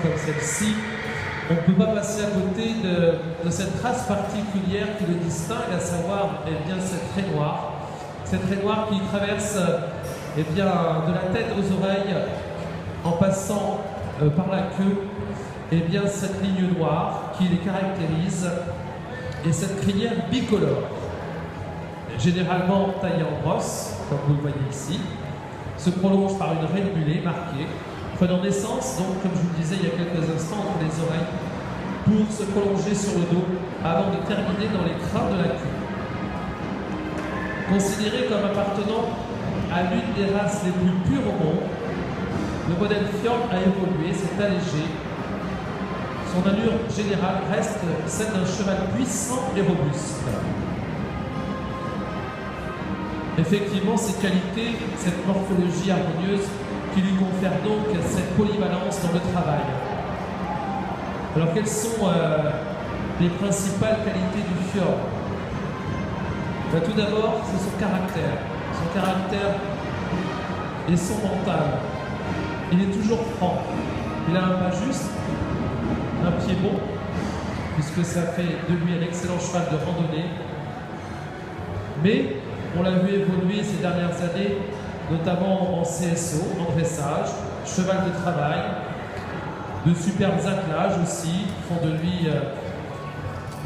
comme celle-ci, on ne peut pas passer à côté de cette trace particulière qui le distingue, à savoir bien, cette raie noire. Cette raie noire qui traverse bien, de la tête aux oreilles en passant par la queue, bien, cette ligne noire qui les caractérise et cette crinière bicolore, généralement taillée en brosse, comme vous le voyez ici, se prolonge par une raie de mulet marquée, prenant naissance, donc, comme je vous le disais il y a quelques instants, entre les oreilles, pour se prolonger sur le dos avant de terminer dans les crins de la queue. Considéré comme appartenant à l'une des races les plus pures au monde, le modèle Fjord a évolué, s'est allégé. Son allure générale reste celle d'un cheval puissant et robuste. Effectivement, ces qualités, cette morphologie harmonieuse qui lui confère donc cette polyvalence dans le travail. Alors, quelles sont les principales qualités du Fjord? Tout d'abord, c'est son caractère. Son caractère et son mental. Il est toujours franc. Il a un pas juste, un pied bon, puisque ça fait de lui un excellent cheval de randonnée. Mais on l'a vu évoluer ces dernières années, notamment en CSO, en dressage, cheval de travail, de superbes attelages aussi, font de lui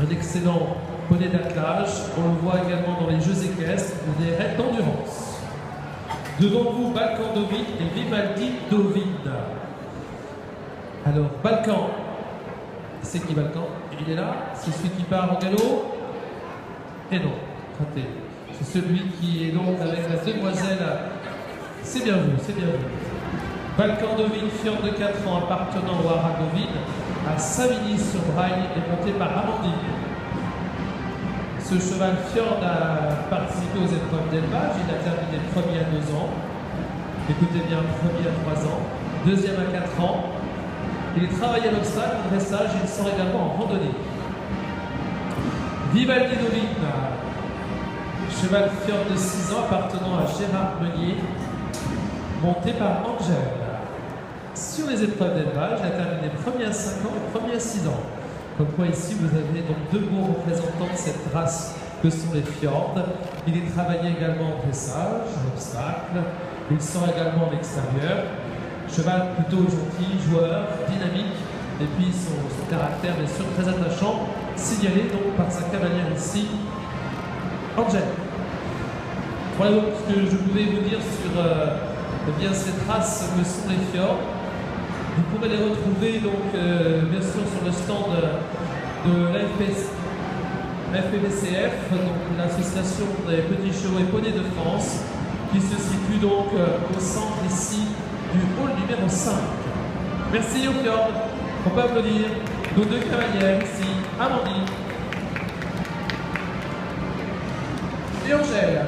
un excellent poney d'attelage. On le voit également dans les jeux équestres ou des raids d'endurance. Devant vous, Balkan Dovid et Vivaldi Dovid. Alors, Balkan, c'est qui Balkan? Il est là, c'est celui qui part en galop. Et non, raté. C'est celui qui est donc avec la demoiselle. C'est bien vu, c'est bien vu. Balkan Dovid, Fjord de 4 ans, appartenant au haras Dovid, à Savigny-sur-Braille et monté par Amandine. Ce cheval Fjord a participé aux épreuves d'élevage. Il a terminé premier à 2 ans. Écoutez bien, premier à 3 ans. Deuxième à 4 ans. Il travaille à l'obstacle, en dressage, et il sort également en randonnée. Vivaldi Dovid, cheval Fjord de 6 ans appartenant à Gérard Meunier, monté par Angèle. Sur les épreuves d'élevage, il a terminé premier à 5 ans et premier à 6 ans. Comme quoi ici vous avez donc 2 beaux représentants de cette race que sont les Fjords. Il est travaillé également en dressage, en obstacle. Il sort également en extérieur. Cheval plutôt gentil, joueur, dynamique. Et puis son caractère bien sûr très attachant, signalé donc par sa cavalière ici, Angèle. Voilà donc ce que je voulais vous dire sur bien cette race que sont les Fjords. Vous pourrez les retrouver donc bien sûr sur le stand de l'FPVCF, donc l'association des petits chevaux et poneys de France, qui se situe donc au centre ici du hall numéro 5. Merci aux Fjords. On peut applaudir nos 2 cavalières ici, Amandine et Angèle.